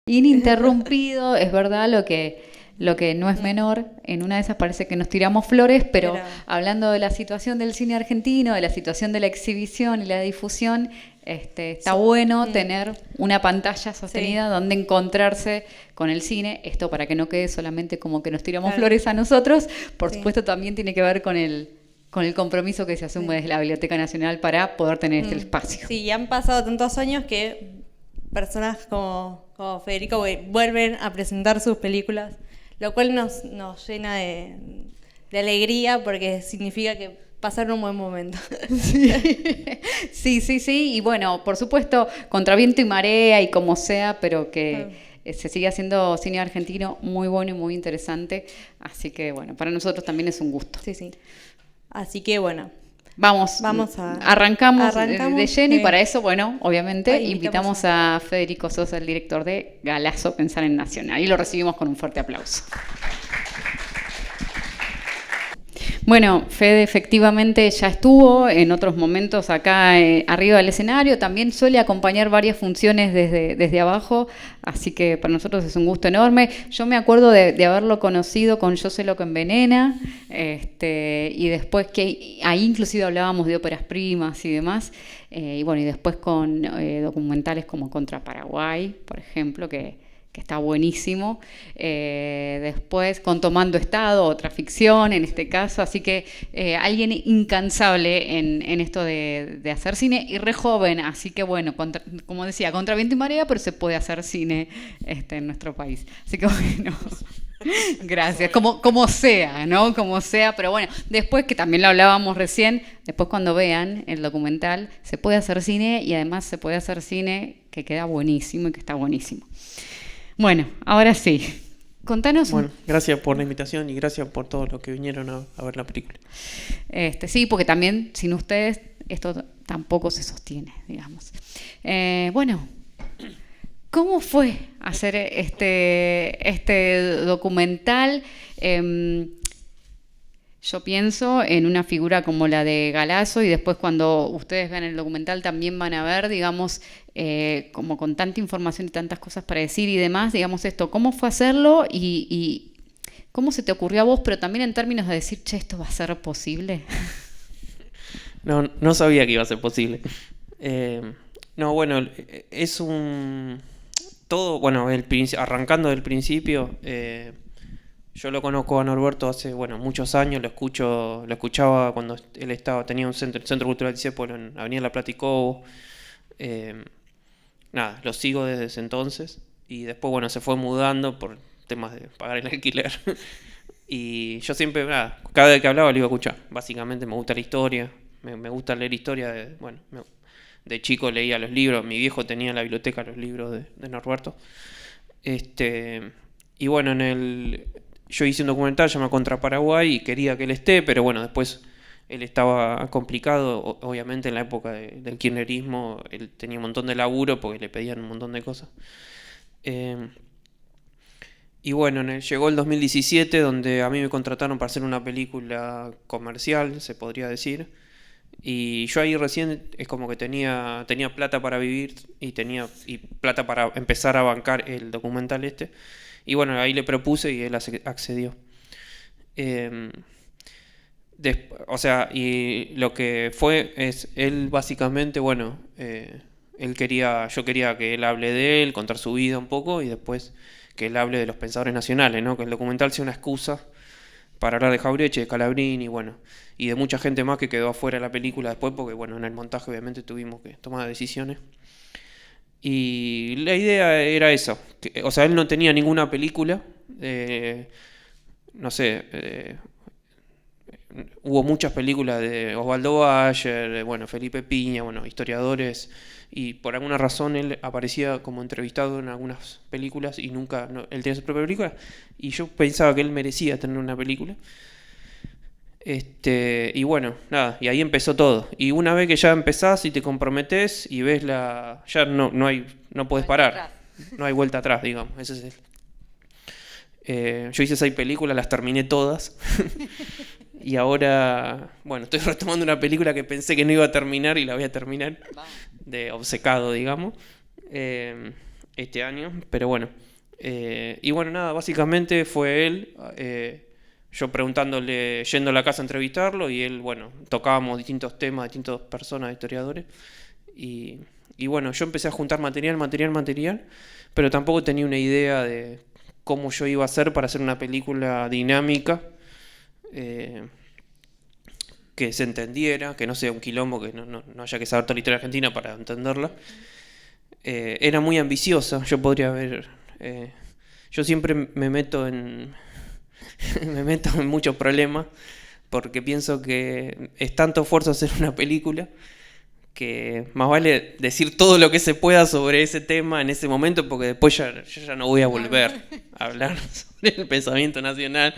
ininterrumpido, es verdad lo que no es menor. En una de esas parece que nos tiramos flores, pero hablando de la situación del cine argentino, de la situación de la exhibición y la difusión, está bueno tener una pantalla sostenida donde encontrarse con el cine. Esto para que no quede solamente como que nos tiramos flores a nosotros, por supuesto también tiene que ver con el compromiso que se asume desde la Biblioteca Nacional para poder tener este espacio. Sí, y han pasado tantos años que personas como Federico vuelven a presentar sus películas, lo cual nos llena de alegría porque significa que pasaron un buen momento. Sí. Y bueno, por supuesto, contra viento y marea y como sea, pero que se sigue haciendo cine argentino muy bueno y muy interesante. Así que bueno, para nosotros también es un gusto. Sí. Así que bueno. Vamos arrancamos de lleno y para eso, bueno, obviamente invitamos a Federico Sosa, el director de Galazo, Pensar en Nacional, y lo recibimos con un fuerte aplauso. Bueno, Fede efectivamente ya estuvo en otros momentos acá arriba del escenario, también suele acompañar varias funciones desde abajo, así que para nosotros es un gusto enorme. Yo me acuerdo de haberlo conocido con Yo sé lo que envenena, y después que ahí inclusive hablábamos de óperas primas y demás, y bueno, y después con documentales como Contra Paraguay, por ejemplo, que está buenísimo. Después con Tomando Estado, otra ficción en este caso, así que alguien incansable en esto de hacer cine y re joven, así que bueno, como decía, contra viento y marea, pero se puede hacer cine en nuestro país. Así que bueno, gracias, como sea, ¿no? Como sea, pero bueno, después que también lo hablábamos recién, después cuando vean el documental, se puede hacer cine y además se puede hacer cine que queda buenísimo y que está buenísimo. Bueno, ahora sí. Contanos. Bueno, gracias por la invitación y gracias por todos los que vinieron a ver la película. Sí, porque también sin ustedes esto tampoco se sostiene, digamos. Bueno, ¿cómo fue hacer este documental? Yo pienso en una figura como la de Galazo y después cuando ustedes vean el documental también van a ver, digamos, como con tanta información y tantas cosas para decir y demás, digamos esto, ¿cómo fue hacerlo y cómo se te ocurrió a vos, pero también en términos de decir, che, ¿esto va a ser posible? No sabía que iba a ser posible. Bueno, es todo, bueno, arrancando del principio. Yo lo conozco a Norberto hace muchos años, lo escuchaba cuando él tenía el Centro Cultural Discépolo en Avenida La Plata y Cobo. Lo sigo desde ese entonces y después se fue mudando por temas de pagar el alquiler. Y yo siempre, cada vez que hablaba lo iba a escuchar. Básicamente me gusta la historia, me gusta leer historia. De chico leía los libros, mi viejo tenía en la biblioteca los libros de Norberto. Y bueno, yo hice un documental llamado Contra Paraguay y quería que él esté, pero después él estaba complicado, obviamente en la época del kirchnerismo, él tenía un montón de laburo porque le pedían un montón de cosas. Y llegó el 2017 donde a mí me contrataron para hacer una película comercial, se podría decir. Y yo ahí recién es como que tenía plata para vivir y plata para empezar a bancar el documental Y ahí le propuse y él accedió. Y lo que fue es, él básicamente, yo quería que él hable de él, contar su vida un poco y después que él hable de los pensadores nacionales, ¿no? Que el documental sea una excusa para hablar de Jauretche, de Scalabrini, y de mucha gente más que quedó afuera de la película después porque, en el montaje obviamente tuvimos que tomar decisiones. Y la idea era eso, él no tenía ninguna película, hubo muchas películas de Osvaldo Bayer, Felipe Piña, historiadores, y por alguna razón él aparecía como entrevistado en algunas películas y nunca, él tenía su propia película, y yo pensaba que él merecía tener una película. Y ahí empezó todo. Y una vez que ya empezás y te comprometés y ves ya no podés parar. No hay vuelta atrás, digamos. Ese es yo hice 6 películas, las terminé todas. Y ahora, estoy retomando una película que pensé que no iba a terminar y la voy a terminar. De obcecado, digamos. este año, pero bueno. Y bueno, nada, básicamente fue él, yo preguntándole, yendo a la casa a entrevistarlo, y él, bueno, tocábamos distintos temas, distintas personas, historiadores, y bueno, yo empecé a juntar material, pero tampoco tenía una idea de cómo yo iba a hacer para hacer una película dinámica, que se entendiera, que no sea un quilombo, que no haya que saber toda la historia argentina para entenderla. Era muy ambiciosa, yo podría haber... yo siempre me meto en muchos problemas, porque pienso que es tanto esfuerzo hacer una película que más vale decir todo lo que se pueda sobre ese tema en ese momento, porque después yo ya no voy a volver a hablar sobre el pensamiento nacional.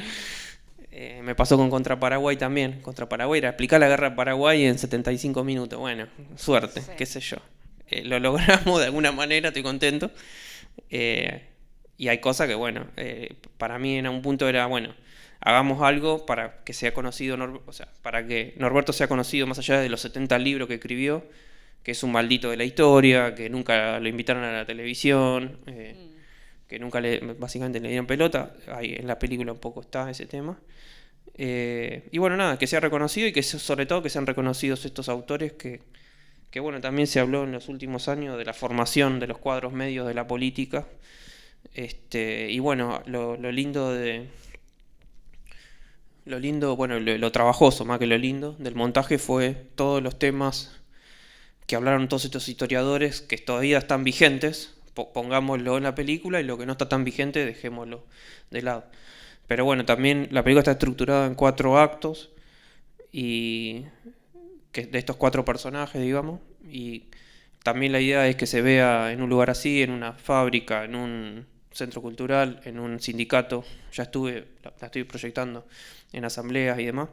Me pasó con Contra Paraguay también. Contra Paraguay era explicar la guerra de Paraguay en 75 minutos. Bueno, suerte, sí. Qué sé yo. Lo logramos de alguna manera, estoy contento. Y hay cosas que, bueno, para mí en un punto era, bueno, hagamos algo para que sea conocido, o sea, para que Norberto sea conocido más allá de los 70 libros que escribió, que es un maldito de la historia, que nunca lo invitaron a la televisión, que nunca básicamente le dieron pelota. Ahí en la película un poco está ese tema. Y bueno, nada, que sea reconocido y que sobre todo que sean reconocidos estos autores que bueno, también se habló en los últimos años de la formación de los cuadros medios de la política. Y bueno, lo lindo, bueno, lo trabajoso más que lo lindo del montaje fue todos los temas que hablaron todos estos historiadores que todavía están vigentes, pongámoslo en la película, y lo que no está tan vigente dejémoslo de lado. Pero bueno, también la película está estructurada en 4 actos, y que de estos 4 personajes, digamos, y también la idea es que se vea en un lugar así, en una fábrica, en un centro cultural, en un sindicato. Ya la estoy proyectando en asambleas y demás.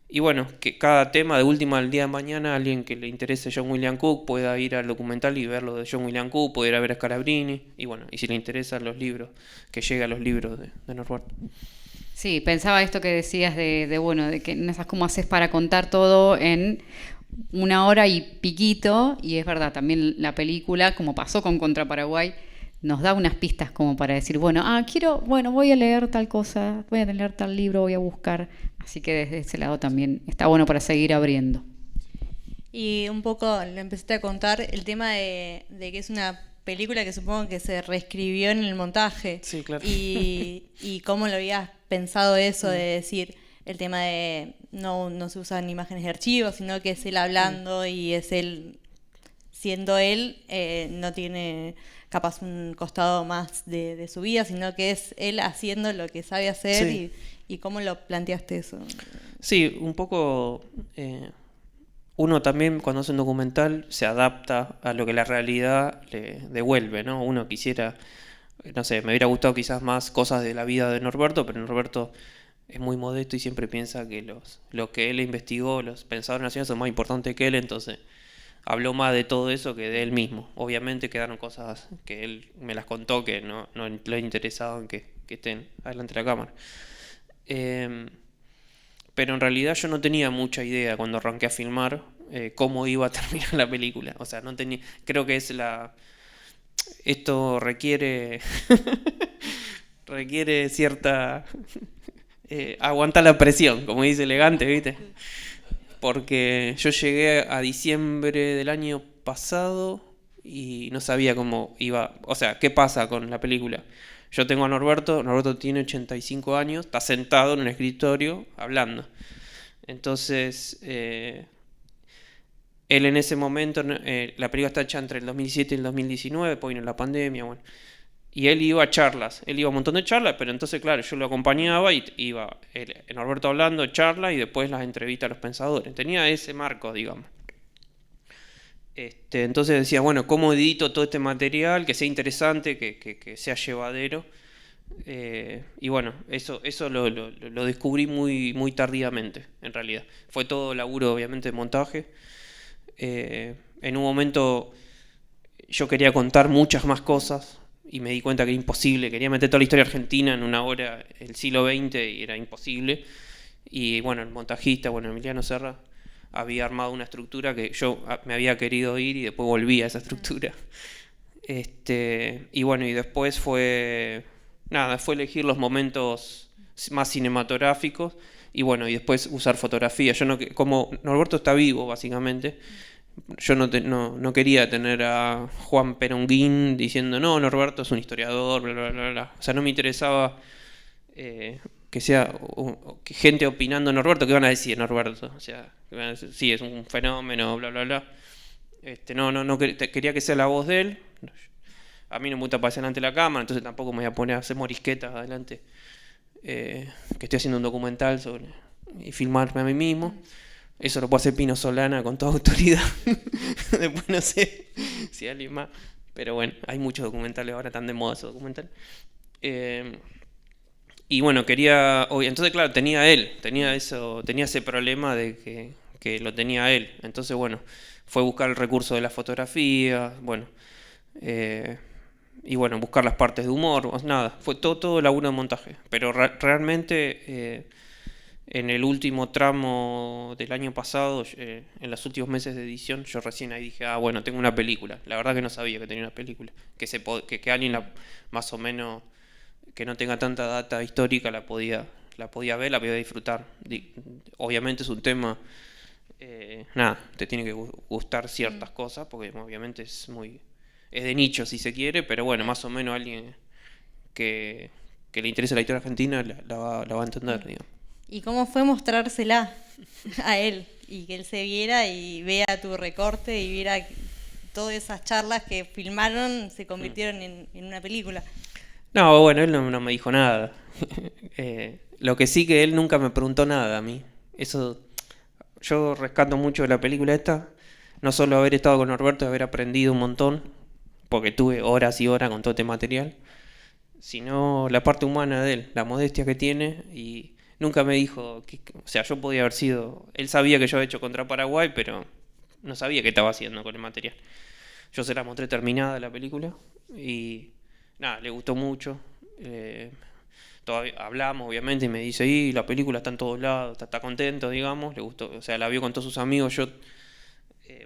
Y bueno, que cada tema, de última al día de mañana, alguien que le interese John William Cook pueda ir al documental y ver lo de John William Cook, puede ir a ver a Scalabrini, y bueno, y si le interesan los libros, que llegue a los libros de Norberto. Sí, pensaba esto que decías bueno, de que no sabes cómo haces para contar todo en 1 hora y piquito, y es verdad, también la película, como pasó con Contra Paraguay, nos da unas pistas como para decir, bueno, voy a leer tal cosa, voy a leer tal libro, voy a buscar. Así que desde ese lado también está bueno para seguir abriendo. Y un poco le empezaste a contar el tema de que es una película que supongo que se reescribió en el montaje. Sí, claro. Y cómo lo habías pensado eso de decir el tema de no se usan imágenes de archivo, sino que es él hablando y es él, siendo él, no tiene capaz un costado más de su vida, sino que es él haciendo lo que sabe hacer. Sí. ¿Y cómo lo planteaste eso? Sí, un poco... uno también cuando hace un documental se adapta a lo que la realidad le devuelve, ¿no? Uno quisiera, no sé, me hubiera gustado quizás más cosas de la vida de Norberto, pero Norberto es muy modesto y siempre piensa que lo que él investigó, los pensadores nacionales son más importantes que él, entonces habló más de todo eso que de él mismo. Obviamente quedaron cosas que él me las contó que no le interesaban que estén adelante de la cámara. Pero en realidad yo no tenía mucha idea cuando arranqué a filmar cómo iba a terminar la película. O sea, no tenía. Creo que esto requiere cierta aguantar la presión, como dice Elegante, ¿viste? Porque yo llegué a diciembre del año pasado y no sabía cómo iba. O sea, ¿qué pasa con la película? Yo tengo a Norberto tiene 85 años, está sentado en un escritorio hablando. Entonces, él en ese momento, la película está hecha entre el 2017 y el 2019, después vino la pandemia, bueno. Y él iba a charlas, él iba a un montón de charlas, pero entonces, claro, yo lo acompañaba y iba Norberto hablando, charlas y después las entrevistas a los pensadores. Tenía ese marco, digamos. Entonces decía, bueno, ¿cómo edito todo este material? Que sea interesante, que sea llevadero. Y bueno, eso lo descubrí muy tardíamente, en realidad. Fue todo laburo, obviamente, de montaje. En un momento yo quería contar muchas más cosas y me di cuenta que era imposible. Quería meter toda la historia argentina en 1 hora, el siglo XX, y era imposible. Y bueno, el montajista, Emiliano Serra, había armado una estructura que yo me había querido ir y después volví a esa estructura. Y bueno, y después fue elegir los momentos más cinematográficos y bueno, y después usar fotografía. Yo no, como Norberto está vivo, básicamente, yo no quería tener a Juan Peronguín diciendo, no, Norberto es un historiador, bla, bla, bla, bla. O sea, no me interesaba que sea que gente opinando Norberto, ¿qué van a decir Norberto? O sea, que van a decir, sí, es un fenómeno, bla, bla, bla. No quería que sea la voz de él. A mí no me gusta aparecer delante de la cámara, entonces tampoco me voy a poner a hacer morisquetas adelante. Que estoy haciendo un documental y filmarme a mí mismo. Eso lo puede hacer Pino Solana con toda autoridad. Después no sé si alguien más. Pero bueno, hay muchos documentales ahora, tan de moda esos documentales. Y bueno, entonces claro, tenía ese problema de que lo tenía él. Entonces bueno, fue buscar el recurso de la fotografía, bueno, y bueno, buscar las partes de humor, nada, fue todo laburo de montaje. Pero realmente en el último tramo del año pasado, en los últimos meses de edición, yo recién ahí dije, bueno, tengo una película. La verdad que no sabía que tenía una película, que alguien más o menos que no tenga tanta data histórica la podía ver, la podía disfrutar. Obviamente es un tema, te tiene que gustar ciertas cosas, porque obviamente es de nicho si se quiere, pero bueno, más o menos alguien que le interese la historia argentina la va a entender, digamos. ¿Y cómo fue mostrársela a él? Y que él se viera y vea tu recorte y viera todas esas charlas que filmaron se convirtieron en una película. No, bueno, él no me dijo nada. Lo que sí que él nunca me preguntó nada a mí. Eso yo rescato mucho de la película esta. No solo haber estado con Norberto, haber aprendido un montón, porque tuve horas y horas con todo este material, sino la parte humana de él, la modestia que tiene, y nunca me dijo, o sea, yo podía haber sido, él sabía que yo había hecho contra Paraguay, pero no sabía qué estaba haciendo con el material. Yo se la mostré terminada la película y nada, le gustó mucho. Todavía hablamos, obviamente, y me dice, la película está en todos lados, está contento, digamos, le gustó, o sea, la vio con todos sus amigos.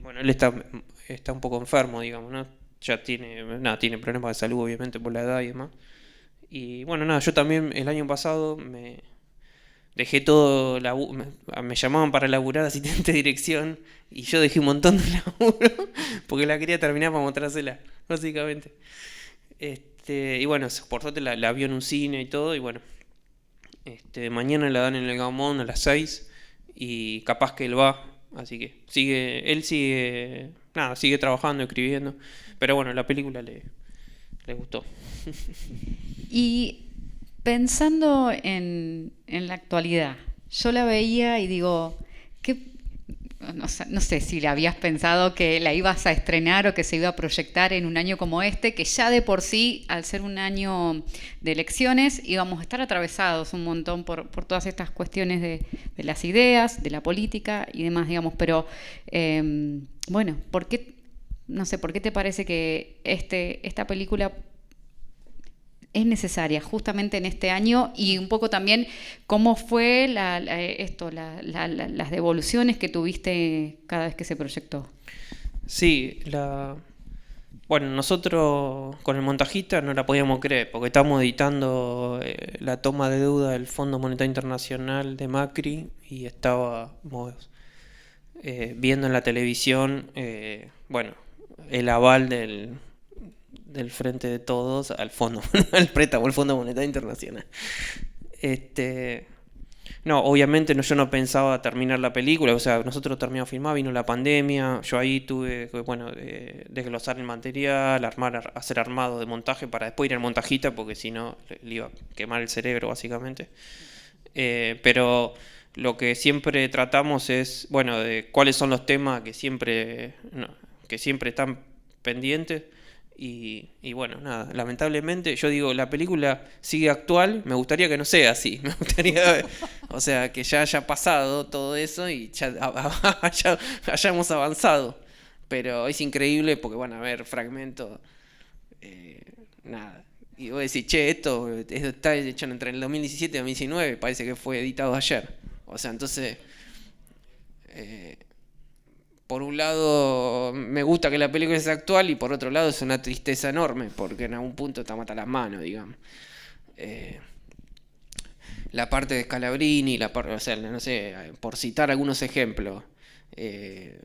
Bueno, él está un poco enfermo, digamos, ¿no? Ya tiene problemas de salud, obviamente, por la edad y demás. Y bueno, nada, yo también el año pasado me dejé todo, me llamaban para laburar asistente de dirección y yo dejé un montón de laburo porque la quería terminar para mostrársela, básicamente. Y bueno, por suerte la vio en un cine y todo, y bueno, mañana la dan en el Gaumont a las 6 y capaz que él va, así que sigue trabajando, escribiendo, pero bueno, la película le gustó. Y pensando en la actualidad, yo la veía y digo, no sé si la habías pensado que la ibas a estrenar o que se iba a proyectar en un año como este, que ya de por sí, al ser un año de elecciones, íbamos a estar atravesados un montón por todas estas cuestiones de las ideas, de la política y demás, digamos. Pero, bueno, ¿por qué te parece que esta película es necesaria justamente en este año? Y un poco también cómo fue las devoluciones que tuviste cada vez que se proyectó. Sí, bueno, nosotros con el montajista no la podíamos creer, porque estamos editando la toma de deuda del Fondo Monetario Internacional de Macri y estábamos viendo en la televisión, bueno, el aval del Frente de Todos al fondo, al préstamo, al Fondo Monetario Internacional. No, obviamente yo no pensaba terminar la película, o sea, nosotros terminamos de filmar, vino la pandemia, yo ahí tuve que, bueno, desglosar el material, hacer armado de montaje para después ir al montajista, porque si no le iba a quemar el cerebro, básicamente. Pero lo que siempre tratamos es, bueno, de cuáles son los temas que siempre están pendientes. Y bueno, nada, lamentablemente yo digo, la película sigue actual, me gustaría que no sea así, me gustaría, o sea, que ya haya pasado todo eso y ya hayamos avanzado, pero es increíble porque van a ver fragmentos, nada, y vos decís, esto está hecho entre el 2017 y el 2019, parece que fue editado ayer, o sea, entonces... por un lado me gusta que la película sea actual y por otro lado es una tristeza enorme, porque en algún punto te mata las manos, digamos. La parte de Scalabrini, o sea, no sé, por citar algunos ejemplos, en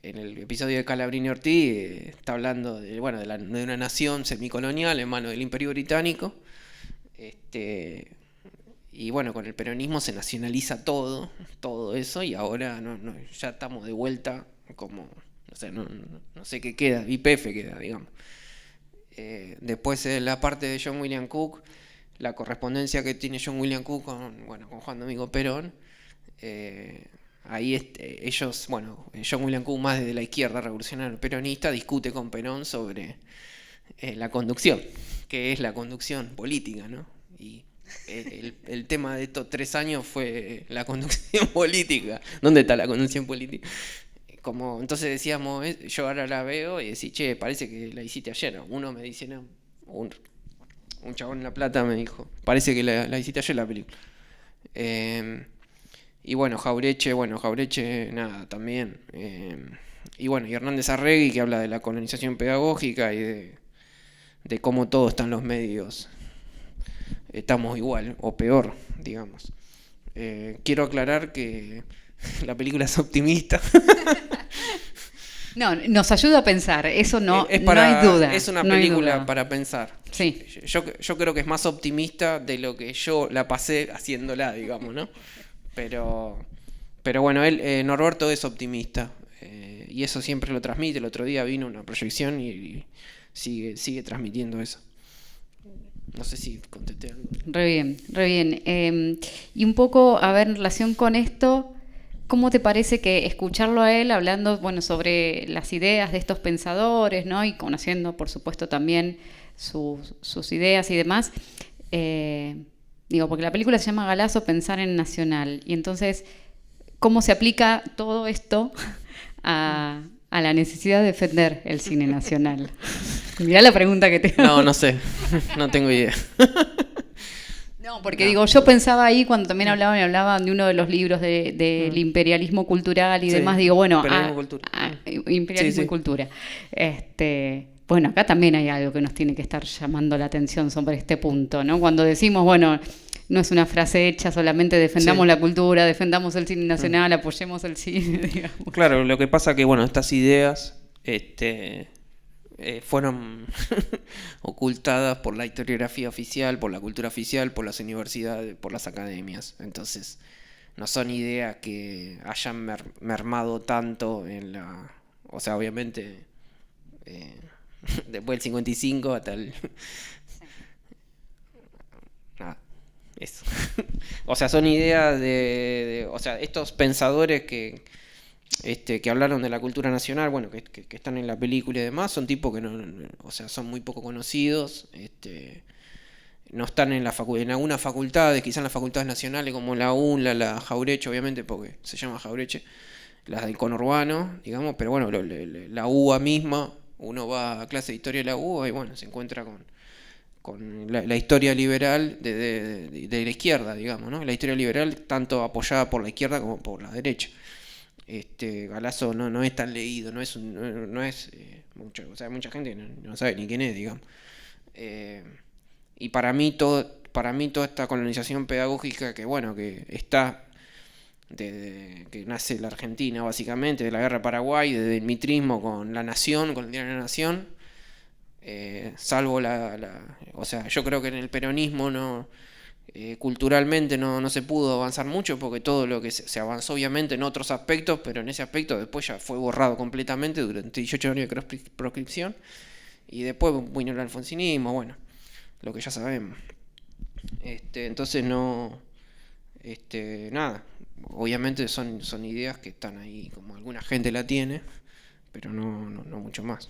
el episodio de Scalabrini Ortiz está hablando de, bueno, de una nación semicolonial en manos del Imperio Británico, y bueno, con el peronismo se nacionaliza todo eso, y ahora ya estamos de vuelta como, no sé qué queda, YPF queda, digamos. Después la parte de John William Cook, la correspondencia que tiene John William Cook con Juan Domingo Perón, ahí ellos, John William Cook, más desde la izquierda revolucionaria peronista, discute con Perón sobre la conducción, que es la conducción política, ¿no? Y el tema de estos 3 años fue la conducción política. ¿Dónde está la conducción política? Entonces decíamos, yo ahora la veo y decís, che, parece que la hiciste ayer. Uno me dice, no, un chabón en La Plata me dijo, parece que la hiciste ayer la película. Y bueno, Jauretche, nada, también. Y bueno, y Hernández Arregui, que habla de la colonización pedagógica y de cómo todo está en los medios. Estamos igual, o peor, digamos. Quiero aclarar que la película es optimista. No, nos ayuda a pensar, eso no hay duda. Es una película para pensar. Sí. Yo creo que es más optimista de lo que yo la pasé haciéndola, digamos, ¿no? Pero bueno, Norberto es optimista, y eso siempre lo transmite. El otro día vino una proyección y sigue transmitiendo eso. No sé si contesté algo. Re bien. Y un poco, a ver, en relación con esto, ¿cómo te parece que escucharlo a él hablando, sobre las ideas de estos pensadores, ¿no? Y conociendo, por supuesto, también sus ideas y demás? Porque la película se llama Galazo, Pensar en Nacional. Y entonces, ¿cómo se aplica todo esto a la necesidad de defender el cine nacional? Mirá la pregunta que te hago. No sé, no tengo idea. No, porque yo pensaba ahí cuando también hablaban de uno de los libros del imperialismo cultural y demás, imperialismo y cultura. Bueno, acá también hay algo que nos tiene que estar llamando la atención sobre este punto, ¿no? Cuando decimos, no es una frase hecha, solamente defendamos la cultura, defendamos el cine nacional, apoyemos el cine, digamos. Claro, lo que pasa que, estas ideas fueron ocultadas por la historiografía oficial, por la cultura oficial, por las universidades, por las academias. Entonces, no son ideas que hayan mermado tanto en la... O sea, obviamente, después del 55 hasta el... Nada, eso. O sea, son ideas de estos pensadores que hablaron de la cultura nacional, que están en la película y demás, son tipos que son muy poco conocidos, no están en algunas facultades, quizás en las facultades nacionales como la UNLA, la Jauretche, obviamente, porque se llama Jauretche, las del conurbano, digamos, pero la UBA misma, uno va a clase de historia de la UBA y se encuentra con la historia liberal de la izquierda, digamos, ¿no? La historia liberal tanto apoyada por la izquierda como por la derecha. Galazo no es tan leído, no es mucho, mucha gente no sabe ni quién es, digamos. Y para mí toda esta colonización pedagógica que está desde que nace la Argentina, básicamente, de la guerra de Paraguay, desde el mitrismo con La Nación, con el diario La Nación, salvo yo creo que en el peronismo culturalmente no se pudo avanzar mucho, porque todo lo que se avanzó obviamente en otros aspectos, pero en ese aspecto después ya fue borrado completamente durante 18 años de proscripción, y después vino el alfonsinismo, lo que ya sabemos. Entonces nada, obviamente son ideas que están ahí, como alguna gente la tiene, pero no mucho más.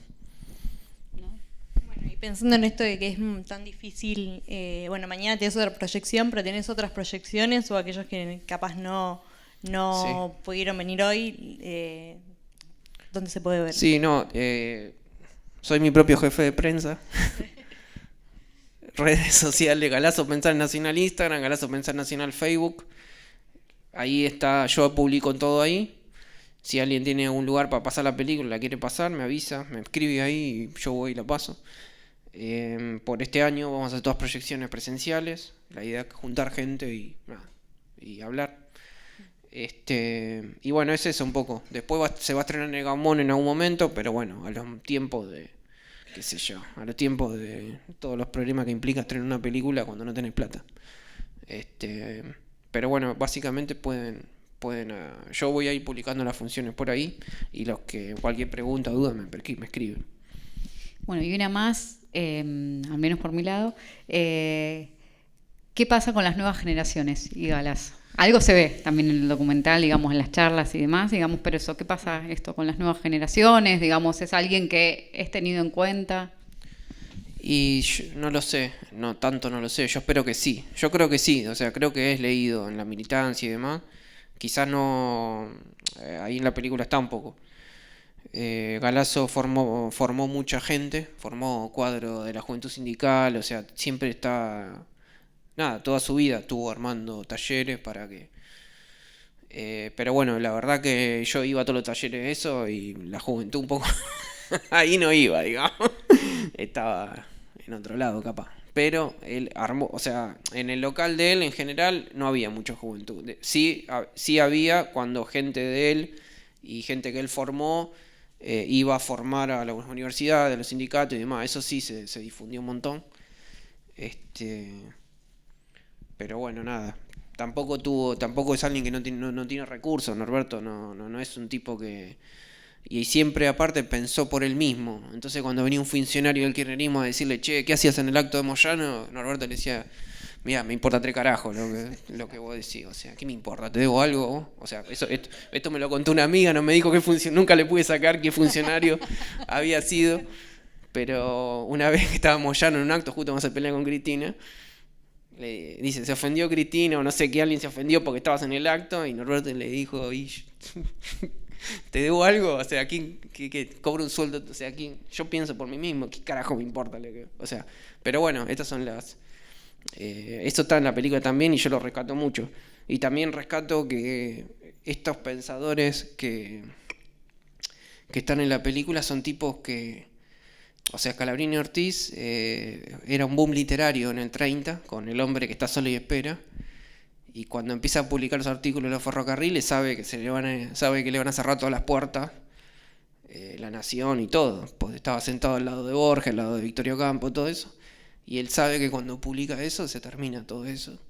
Y pensando en esto de que es tan difícil, mañana tenés otra proyección, pero tenés otras proyecciones, o aquellos que capaz no pudieron venir hoy, ¿dónde se puede ver? Sí, soy mi propio jefe de prensa. Redes sociales, Galazo Pensar Nacional Instagram, Galazo Pensar Nacional Facebook. Ahí está, yo publico todo ahí. Si alguien tiene algún lugar para pasar la película, la quiere pasar, me avisa, me escribe ahí y yo voy y la paso. Por este año vamos a hacer todas proyecciones presenciales. La idea es juntar gente y, nada, y hablar. Y bueno, es eso un poco. Después se va a estrenar en el Gamón en algún momento, pero bueno, a los tiempos de, qué sé yo, a los tiempos de todos los problemas que implica estrenar una película cuando no tenés plata. Pero bueno, básicamente pueden yo voy a ir publicando las funciones por ahí y los que cualquier pregunta o duda me escriben. Bueno, y una más, al menos por mi lado, ¿qué pasa con las nuevas generaciones y galas? Algo se ve también en el documental, digamos, en las charlas y demás, digamos, pero eso, ¿qué pasa esto con las nuevas generaciones? Digamos, ¿es alguien que es tenido en cuenta? Y yo no lo sé, no lo sé, yo espero que sí, yo creo que sí, o sea, creo que es leído en la militancia y demás, quizás no, ahí en la película está un poco. Galazo formó mucha gente, formó cuadro de la Juventud Sindical, o sea, siempre está, nada, toda su vida estuvo armando talleres para que... pero bueno, la verdad que yo iba a todos los talleres de eso y la juventud un poco... ahí no iba, digamos. Estaba en otro lado, capaz. Pero él armó, o sea, en el local de él en general no había mucha juventud. Sí había cuando gente de él y gente que él formó iba a formar a las universidades, a los sindicatos y demás. Eso sí se difundió un montón. Pero bueno, nada. Tampoco es alguien que no tiene recursos. Norberto no es un tipo que... Y siempre aparte pensó por él mismo. Entonces cuando venía un funcionario del kirchnerismo a decirle, che, ¿qué hacías en el acto de Moyano? Norberto le decía, mira, me importa 3 carajos lo que vos decís. O sea, ¿qué me importa? ¿Te debo algo? O sea, esto me lo contó una amiga, no me dijo nunca le pude sacar qué funcionario había sido. Pero una vez que estaba Moyano en un acto, justo vamos a pelear con Cristina, le dice, se ofendió Cristina o no sé qué, alguien se ofendió porque estabas en el acto y Norberto le dijo, ¿te debo algo? O sea, ¿quién que cobra un sueldo? O sea, yo pienso por mí mismo, ¿qué carajo me importa? O sea, pero bueno, estas son las... esto está en la película también y yo lo rescato mucho. Y también rescato que estos pensadores que están en la película son tipos que... O sea, Scalabrini Ortiz era un boom literario en el 30, con El hombre que está solo y espera. Y cuando empieza a publicar los artículos de los ferrocarriles sabe que le van a cerrar todas las puertas, La Nación y todo. Pues estaba sentado al lado de Borges, al lado de Victorio Campo, todo eso. Y él sabe que cuando publica eso se termina todo eso.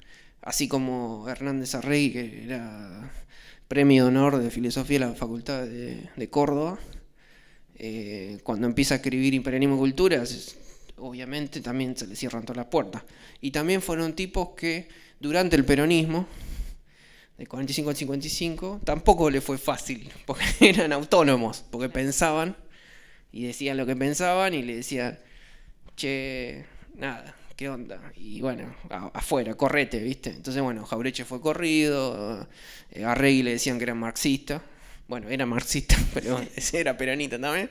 Así como Hernández Arregui, que era premio de honor de filosofía de la Facultad de Córdoba, cuando empieza a escribir Imperialismo y Cultura, obviamente también se le cierran todas las puertas. Y también fueron tipos que durante el peronismo, de 45 al 55, tampoco le fue fácil, porque eran autónomos, porque pensaban y decían lo que pensaban y le decían, che, nada, ¿qué onda? Y bueno, afuera, correte, ¿viste? Entonces, bueno, Jauretche fue corrido, a Arregui le decían que era marxista, bueno, era marxista, pero era peronista también.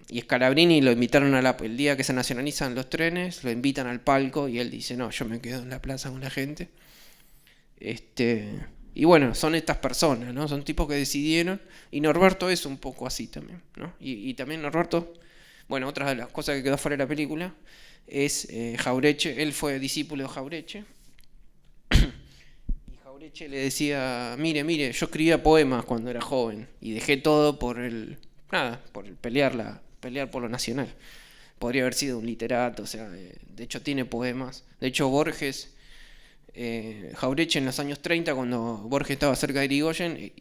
Y Scalabrini lo invitaron el día que se nacionalizan los trenes, lo invitan al palco y él dice, no, yo me quedo en la plaza con la gente. Y bueno, son estas personas, ¿no? Son tipos que decidieron, y Norberto es un poco así también, ¿no? Y también Norberto, bueno, otra de las cosas que quedó fuera de la película es Jauretche, él fue discípulo de Jauretche. Y Jauretche le decía, mire, yo escribía poemas cuando era joven y dejé todo por pelear por lo nacional. Podría haber sido un literato, o sea, de hecho tiene poemas. De hecho Borges, Jauretche en los años 30, cuando Borges estaba cerca de Irigoyen,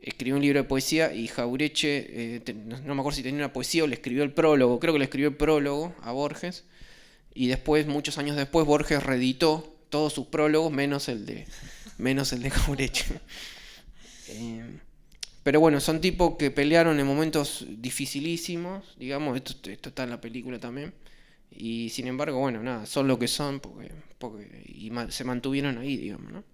escribió un libro de poesía y Jauretche, no me acuerdo si tenía una poesía o le escribió el prólogo, creo que le escribió el prólogo a Borges, y después, muchos años después, Borges reeditó todos sus prólogos menos el de Jauretche. Pero bueno, son tipos que pelearon en momentos dificilísimos, digamos, esto está en la película también, y sin embargo, bueno, nada, son lo que son y se mantuvieron ahí, digamos, ¿no?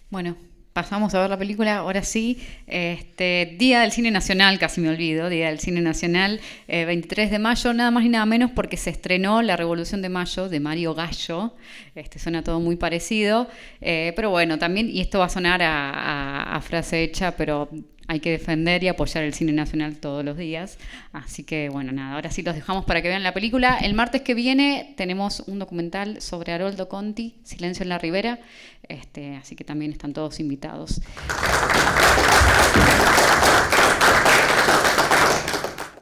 Bueno, pasamos a ver la película, ahora sí. Día del Cine Nacional, casi me olvido, Día del Cine Nacional, 23 de mayo, nada más y nada menos porque se estrenó La Revolución de Mayo, de Mario Gallo. Suena todo muy parecido, pero bueno, también, y esto va a sonar a frase hecha, pero hay que defender y apoyar el cine nacional todos los días. Así que, bueno, nada, ahora sí los dejamos para que vean la película. El martes que viene tenemos un documental sobre Haroldo Conti, Silencio en la Ribera. Así que también están todos invitados.